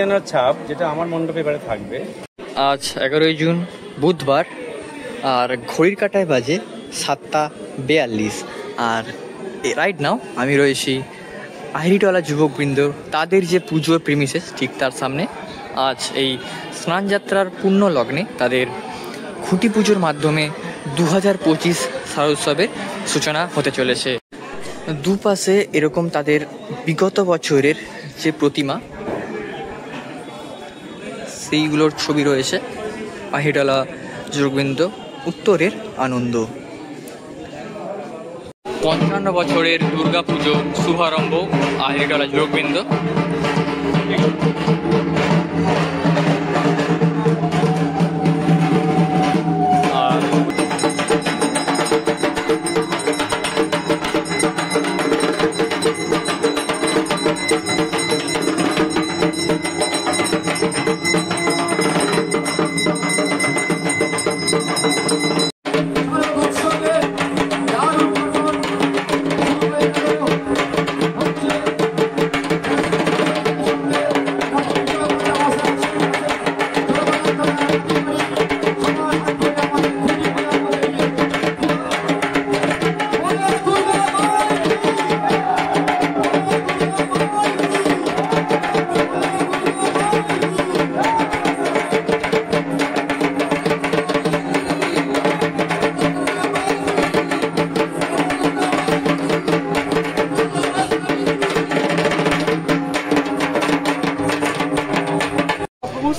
বনেদিয়ানার ছাপ, যেটা আমার মণ্ডপে এবারে থাকবে। আজ 11ই জুন বুধবার, আর ঘড়ির কাঁটায় বাজে 7:42। আর রাইট নাও আমি রয়েছি আহিরিটলা যুবকবৃন্দ তাদের যে পুজোর প্রিমিসেস ঠিক তার সামনে। আজ এই স্নানযাত্রার পূর্ণ লগ্নে তাদের খুঁটি পুজোর মাধ্যমে 2025 শারদোৎসবের সূচনা হতে চলেছে। দুপাশে এরকম তাদের বিগত বছরের যে প্রতিমা সেইগুলোর ছবি রয়েছে। আহিরিটলা যুবকবৃন্দ উত্তরের আনন্দ। 55 বছরের দুর্গা পুজো শুভারম্ভ আহিরিটলা যুবকবৃন্দ।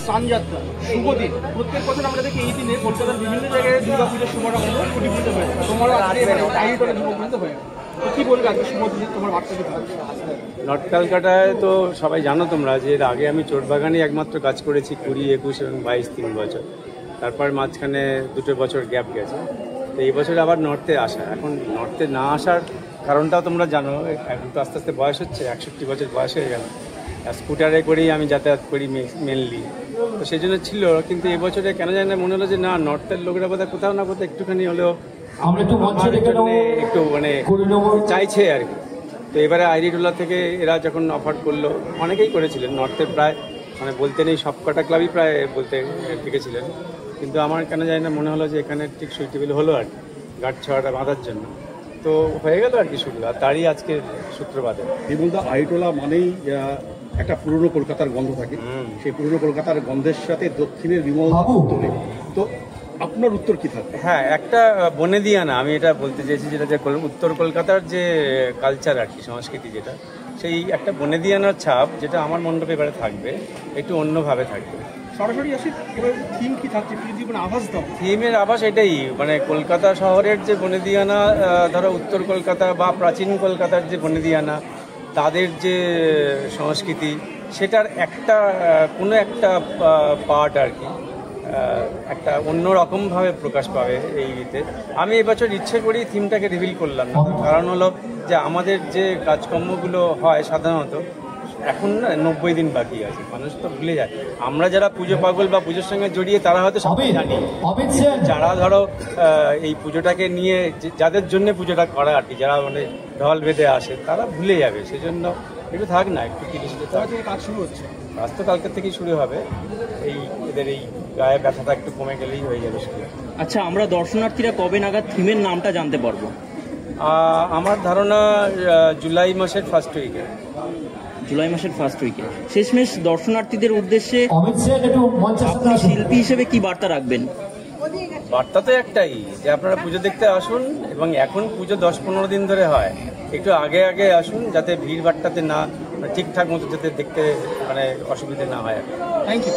স্নানযাত্রা শুভ দিন। প্রত্যেক বছর আমরা দেখি এই দিনে কলকাতার বিভিন্ন জায়গায় দুর্গা পুজোর শুভারম্ভ খুঁটি পুজো হয়ে যায়। তোমারও আহিরিটলা যুবকবৃন্দ হয়ে কি বলবে আজকে শুভ দিনে তোমার বার্তা কি থাকবে? নর্থ ক্যালকাটায় তো সবাই জানো তোমরা যে এর আগে আমি চোটবাগানে একমাত্র কাজ করেছি 20, 21 এবং 22, 3 বছর। তারপর মাঝখানে 2 বছর গ্যাপ গেছে। তো এই বছর আবার নর্থে আসা। এখন নর্থে না আসার কারণটাও তোমরা জানো, এখন তো আস্তে আস্তে বয়স হচ্ছে, 61 বছর বয়স হয়ে গেল। স্কুটারে করেই আমি যাতায়াত করি মেনলি, তো সেই জন্য ছিল। কিন্তু এবছরে কেন জানি না মনে হলো যে না, নর্থের লোকেরা বোধহয় কোথাও না কোথাও একটুখানি হলেও একটু মানে চাইছে আর কি। তো এবারে আহিরিটলা থেকে এরা যখন অফার করলো, অনেকেই করেছিলেন নর্থে, প্রায় মানে বলতে নেই সব কটা ক্লাবই প্রায় বলতে ডেকেছিলেন। কিন্তু আমার কেন জানি না মনে হলো যে এখানে ঠিক সুইটেবল হলো আর কি, গাঁট ছড়াটা বাঁধার জন্য। তো হয়ে গেল আর কি শুরু, আর তারই আজকে সূত্রপাতে। বিমলদা, আহিরিটলা মানেই একটা পুরনো কলকাতার গন্ধ থাকে, সেই পুরনো কলকাতার গন্ধের সাথে দক্ষিণের বিমল তো আপনার উত্তর কি থাকবে? হ্যাঁ, একটা বনেদিয়ানা, আমি এটা বলতে চেয়েছি, যেটা যে উত্তর কলকাতার যে কালচার আর কি, সংস্কৃতি যেটা, সেই একটা বনেদিয়ানার ছাপ, যেটা আমার মণ্ডপে এবারে থাকবে, একটু অন্যভাবে থাকবে। সরাসরি আসি, এবার থিম কি থাকছে, আভাস দাও। থিমের আভাস এটাই, মানে কলকাতা শহরের যে বনেদিয়ানা, ধরো উত্তর কলকাতা বা প্রাচীন কলকাতার যে বনেদিয়ানা, তাদের যে সংস্কৃতি, সেটার একটা কোনো একটা পার্ট আর কি, একটা অন্যরকমভাবে প্রকাশ পাবে এই ইতে। আমি এবছর ইচ্ছে করেই থিমটাকে রিভিল করলাম না, কারণ হলো যে আমাদের যে কাজকর্মগুলো হয় সাধারণত এখন না 90 দিন বাকি আছে, মানুষ তো ভুলে যায়। আমরা যারা পুজো পাগল বা পুজোর সঙ্গে জড়িয়ে তারা হয়তো সবাই জানি, যারা ধরো এই পুজোটাকে নিয়ে যাদের জন্য পুজোটা করা আর কি, যারা মানে ঢল বেঁধে আসে, তারা ভুলে যাবে। সেজন্য একটু থাক না, একটু 30 কাজ শুরু হচ্ছে। কাজ তো কালকে থেকেই শুরু হবে। এই এদের এই গায়ে ব্যথাটা একটু কমে গেলেই হয়ে যাবে শুরু। আচ্ছা, আমরা দর্শনার্থীরা কবে নাগাদ থিমের নামটা জানতে পারবো? আমার ধারণা জুলাই মাসের ফার্স্ট উইকে। জুলাই মাসের ফার্স্ট উইকে। শেষমেশ দর্শনার্থীদের উদ্দেশ্যে আপনি শিল্পী হিসেবে কি বার্তা রাখবেন? বার্তা তো একটাই, যে আপনারা পুজো দেখতে আসুন, এবং এখন পুজো 10-15 দিন ধরে হয়, একটু আগে আগে আসুন, যাতে ভিড় ভাট্টাতে না, ঠিকঠাক মতো যাতে দেখতে মানে অসুবিধে না হয়। Thank you.